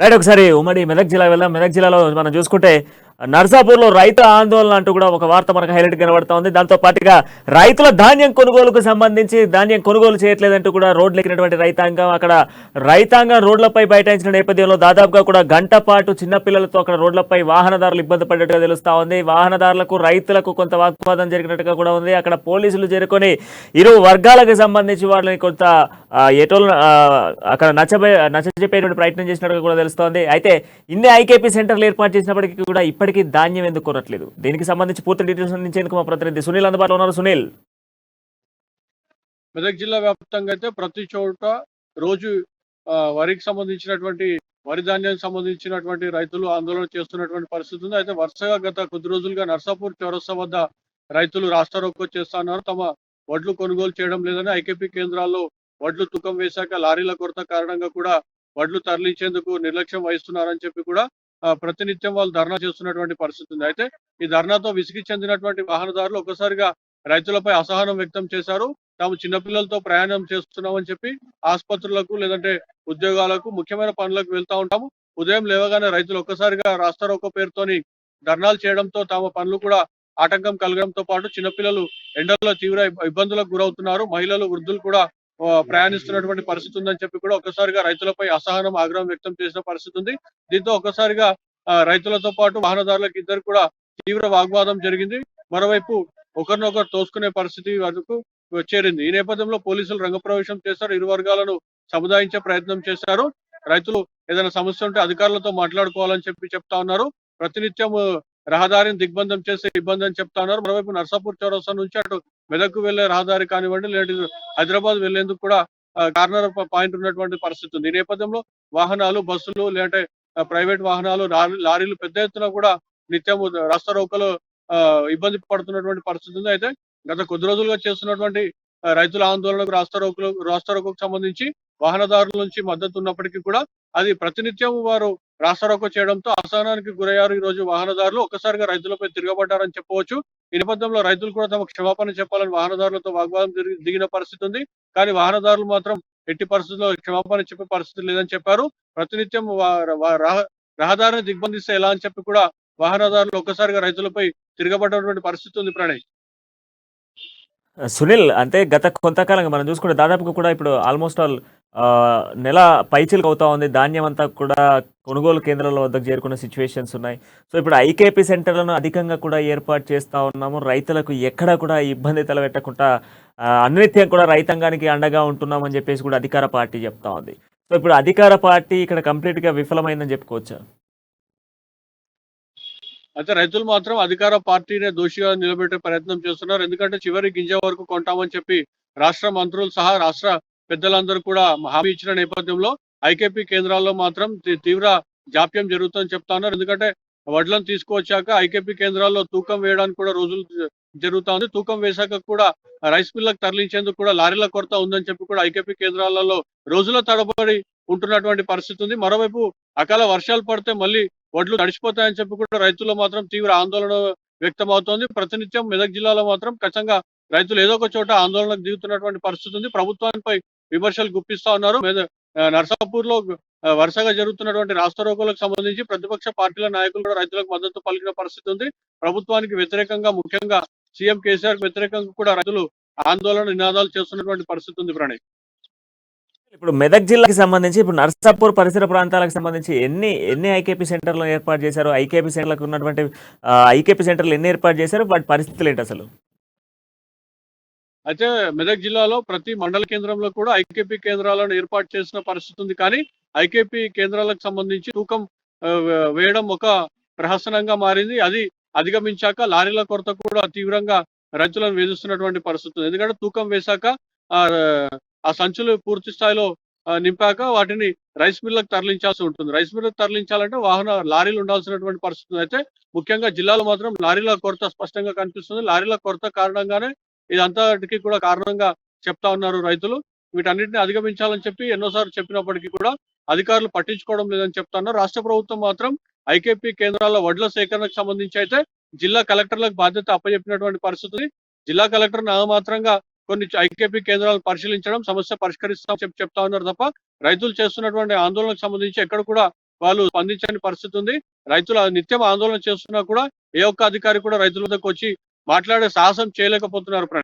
Right. ఒకసారి ఉమ్మడి మెదక్ జిల్లా వెళ్దాం. మెదక్ జిల్లాలో మనం చూసుకుంటే నర్సాపూర్‌లో రైతు ఆందోళన అంటూ కూడా ఒక వార్త మనకు హైలైట్ కనబడతా ఉంది. దాంతో పాటుగా రైతుల ధాన్యం కొనుగోలుకు సంబంధించి ధాన్యం కొనుగోలు చేయట్లేదంటూ కూడా రోడ్లెక్కినటువంటి రైతాంగం, అక్కడ రైతాంగం రోడ్లపై బైఠాయించిన నేపథ్యంలో దాదాపుగా కూడా గంట పాటు చిన్న పిల్లలతో అక్కడ రోడ్లపై వాహనదారులు ఇబ్బంది పడ్డట్టుగా తెలుస్తా ఉంది. వాహనదారులకు రైతులకు కొంత వాగ్వాదం జరిగినట్టుగా కూడా ఉంది. అక్కడ పోలీసులు చేరుకొని ఇరు వర్గాలకు సంబంధించి వాళ్ళని కొంత ఎటోలు అక్కడ నచ్చజెప్పేటువంటి ప్రయత్నం చేసినట్టుగా కూడా తెలుస్తోంది. అయితే ఇన్ని ఐకేపీ సెంటర్లు ఏర్పాటు చేసినప్పటికీ కూడా ఇప్పటికీ ధాన్యం ఎందుకు కొనట్లేదు? దీనికి సంబంధించి పూర్తి డీటెయిల్స్ అందించేందుకు మా ప్రతినిధి సునీల్ అందుబాటులో ఉన్నారు. సునీల్. మెదక్ జిల్లా వ్యాప్తంగా అయితే ప్రతి చోట రోజు వరికి సంబంధించినటువంటి వరి ధాన్యానికి సంబంధించినటువంటి రైతులు ఆందోళన చేస్తున్నటువంటి పరిస్థితి ఉంది. అయితే వరుసగా గత కొద్ది రోజులుగా నర్సాపూర్ చౌరస్తా వద్ద రైతులు రాస్తారోకో చేస్తున్నారు. తమ వడ్లు కొనుగోలు చేయడం లేదని ఐకేపీ కేంద్రాల్లో వడ్లు తూకం వేశాక లారీల కొరత కారణంగా కూడా వడ్లు తరలించేందుకు నిర్లక్ష్యం వహిస్తున్నారని చెప్పి కూడా ప్రతినిత్యం వాళ్ళు ధర్నా చేస్తున్నటువంటి పరిస్థితి ఉంది. అయితే ఈ ధర్నాతో విసిగి చెందినటువంటి వాహనదారులు ఒక్కసారిగా రైతులపై అసహనం వ్యక్తం చేశారు. తాము చిన్నపిల్లలతో ప్రయాణం చేస్తున్నామని చెప్పి ఆసుపత్రులకు లేదంటే ఉద్యోగాలకు ముఖ్యమైన పనులకు వెళ్తా ఉంటాము. ఉదయం లేవగానే రైతులు ఒక్కసారిగా రాస్తారోకో పేరుతోని ధర్నాలు చేయడంతో తమ పనులు కూడా ఆటంకం కలగడంతో పాటు చిన్నపిల్లలు ఎండల్లో తీవ్ర ఇబ్బందులకు గురవుతున్నారు. మహిళలు, వృద్ధులు కూడా ప్రయాణిస్తున్నటువంటి పరిస్థితి ఉందని చెప్పి కూడా ఒక్కసారిగా రైతులపై అసహనం, ఆగ్రహం వ్యక్తం చేసిన పరిస్థితి ఉంది. దీంతో ఒక్కసారిగా రైతులతో పాటు వాహనదారులకు ఇద్దరు కూడా తీవ్ర వాగ్వాదం జరిగింది. మరోవైపు ఒకరినొకరు తోసుకునే పరిస్థితి వరకు చేరింది. ఈ నేపథ్యంలో పోలీసులు రంగప్రవేశం చేశారు. ఇరు వర్గాలను సముదాయించే ప్రయత్నం చేశారు. రైతులు ఏదైనా సమస్య ఉంటే అధికారులతో మాట్లాడుకోవాలని చెప్పి చెప్తా ఉన్నారు. ప్రతినిత్యం రహదారిని దిగ్బంధం చేసే ఇబ్బంది అని చెప్తా ఉన్నారు. మరోవైపు నర్సాపూర్ చౌరస్తా నుంచి అటు మెదక్కు వెళ్లే రహదారి కానివ్వండి, లేదంటే హైదరాబాద్ వెళ్లేందుకు కూడా కార్నర్ పాయింట్ ఉన్నటువంటి పరిస్థితి ఉంది. ఈ నేపథ్యంలో వాహనాలు, బస్సులు లేదంటే ప్రైవేట్ వాహనాలు, లారీలు పెద్ద ఎత్తున కూడా నిత్యం రాస్తారోకలు ఇబ్బంది పడుతున్నటువంటి పరిస్థితి ఉంది. అయితే గత కొద్ది రోజులుగా చేస్తున్నటువంటి రైతుల ఆందోళనకు రాస్తారోకోకు సంబంధించి వాహనదారుల నుంచి మద్దతు ఉన్నప్పటికీ కూడా అది ప్రతినిత్యం వారు రాస్తారోకో చేయడంతో అసహనానికి గురయ్యారు. ఈ రోజు వాహనదారులు ఒక్కసారిగా రైతులపై తిరగబడ్డారని చెప్పవచ్చు. ఈ నేపథ్యంలో రైతులు కూడా తమ క్షమాపణ చెప్పాలని వాహనదారులతో వాగ్వాదం దిగిన పరిస్థితి ఉంది. కానీ వాహనదారులు మాత్రం ఎట్టి పరిస్థితుల్లో క్షమాపణ చెప్పే పరిస్థితి లేదని చెప్పారు. ప్రతినిత్యం రహదారిని దిగ్బంధిస్తే ఎలా అని చెప్పి కూడా వాహనదారులు ఒక్కసారిగా రైతులపై తిరగబడ్డటువంటి పరిస్థితి ఉంది. ప్రణయ్. సునీల్, అంటే గత కొంతకాలంగా మనం చూసుకుంటే దాదాపుగా కూడా ఇప్పుడు ఆల్మోస్ట్ ఆల్ నెల పైచిలకు అవుతా ఉంది. ధాన్యం అంతా కూడా కొనుగోలు కేంద్రాల వద్దకు చేరుకున్న సిచ్యువేషన్స్ ఉన్నాయి. సో ఇప్పుడు ఐకేపీ సెంటర్లను అధికంగా కూడా ఏర్పాటు చేస్తూ ఉన్నాము. రైతులకు ఎక్కడ కూడా ఇబ్బంది తలపెట్టకుండా అన్నిత్యం కూడా రైతాంగానికి అండగా ఉంటున్నామని చెప్పేసి కూడా అధికార పార్టీ చెప్తా ఉంది. సో ఇప్పుడు అధికార పార్టీ ఇక్కడ కంప్లీట్గా విఫలమైందని చెప్పుకోవచ్చా? అయితే రైతులు మాత్రం అధికార పార్టీనే దోషిగా నిలబెట్టే ప్రయత్నం చేస్తున్నారు. ఎందుకంటే చివరి గింజ వరకు కొంటామని చెప్పి రాష్ట్ర మంత్రులు సహా రాష్ట్ర పెద్దలందరూ కూడా హామీ ఇచ్చిన నేపథ్యంలో ఐకేపీ కేంద్రాల్లో మాత్రం తీవ్ర జాప్యం జరుగుతుందని చెప్తా ఉన్నారు. ఎందుకంటే వడ్లను తీసుకువచ్చాక ఐకేపీ కేంద్రాల్లో తూకం వేయడానికి కూడా రోజులు జరుగుతా ఉంది. తూకం వేశాక కూడా రైస్ మిల్లకు తరలించేందుకు కూడా లారీల కొరత ఉందని చెప్పి కూడా ఐకేపీ కేంద్రాలలో రోజుల తడబడి ఉంటున్నటువంటి పరిస్థితి ఉంది. మరోవైపు అకాల వర్షాలు పడితే మళ్ళీ వడ్లు తడిసిపోతాయని చెప్పి కూడా రైతుల్లో మాత్రం తీవ్ర ఆందోళన వ్యక్తం అవుతోంది. ప్రతినిత్యం మెదక్ జిల్లాలో మాత్రం ఖచ్చితంగా రైతులు ఏదో ఒక చోట ఆందోళనకు దిగుతున్నటువంటి పరిస్థితి ఉంది. ప్రభుత్వానిపై విమర్శలు గుప్పిస్తా ఉన్నారు. నర్సాపూర్ లో వరుసగా జరుగుతున్నటువంటి రాస్తారోకోలకు సంబంధించి ప్రతిపక్ష పార్టీల నాయకులు కూడా రైతులకు మద్దతు పలికిన పరిస్థితి ఉంది. ప్రభుత్వానికి వ్యతిరేకంగా, ముఖ్యంగా సీఎం కేసీఆర్ వ్యతిరేకంగా కూడా రైతులు ఆందోళన నినాదాలు చేస్తున్నటువంటి పరిస్థితి ఉంది. ప్రణయ్. ఇప్పుడు మెదక్ జిల్లాకి సంబంధించి ఇప్పుడు నర్సాపూర్ పరిసర ప్రాంతాలకు సంబంధించి ఎన్ని ఎన్ని ఐకేపీ సెంటర్లు ఏర్పాటు చేశారు? ఐకేపీ సెంటర్లకు ఉన్నటువంటి ఐకేపీ సెంటర్లు ఎన్ని ఏర్పాటు చేశారు? వాటి పరిస్థితులు ఏంటి అసలు? అయితే మెదక్ జిల్లాలో ప్రతి మండల కేంద్రంలో కూడా ఐకేపీ కేంద్రాలను ఏర్పాటు చేసిన పరిస్థితి ఉంది. కానీ ఐకేపీ కేంద్రాలకు సంబంధించి తూకం వేయడం ఒక ప్రహసనంగా మారింది. అది అధిగమించాక లారీల కొరత కూడా తీవ్రంగా రైతులను వేధిస్తున్నటువంటి పరిస్థితి ఉంది. ఎందుకంటే తూకం వేశాక ఆ సంచులు పూర్తి స్థాయిలో నింపాక వాటిని రైస్ మిల్లకు తరలించాల్సి ఉంటుంది. రైస్ మిల్లకు తరలించాలంటే లారీలు ఉండాల్సినటువంటి పరిస్థితి. అయితే ముఖ్యంగా జిల్లాలో మాత్రం లారీల కొరత స్పష్టంగా కనిపిస్తుంది. లారీల కొరత కారణంగానే ఇదంతటికీ కూడా కారణంగా చెప్తా ఉన్నారు రైతులు. వీటన్నిటిని అధిగమించాలని చెప్పి ఎన్నోసార్లు చెప్పినప్పటికీ కూడా అధికారులు పట్టించుకోవడం లేదని చెప్తా ఉన్నారు. రాష్ట్ర ప్రభుత్వం మాత్రం ఐకేపీ కేంద్రాల వడ్ల సేకరణకు సంబంధించి అయితే జిల్లా కలెక్టర్లకు బాధ్యత అప్పచెప్పినటువంటి పరిస్థితి. జిల్లా కలెక్టర్ నామమాత్రంగా కొన్ని ఐకేపీ కేంద్రాలను పరిశీలించడం, సమస్య పరిష్కరిస్తాం చెప్తా ఉన్నారు తప్ప రైతులు చేస్తున్నటువంటి ఆందోళనకు సంబంధించి ఎక్కడ కూడా వాళ్ళు స్పందించని పరిస్థితి ఉంది. రైతులు నిత్యం ఆందోళన చేస్తున్నా కూడా ఏ ఒక్క అధికారి కూడా రైతుల వద్దకు వచ్చి మాట్లాడే సాహసం చేయలేకపోతున్నారు.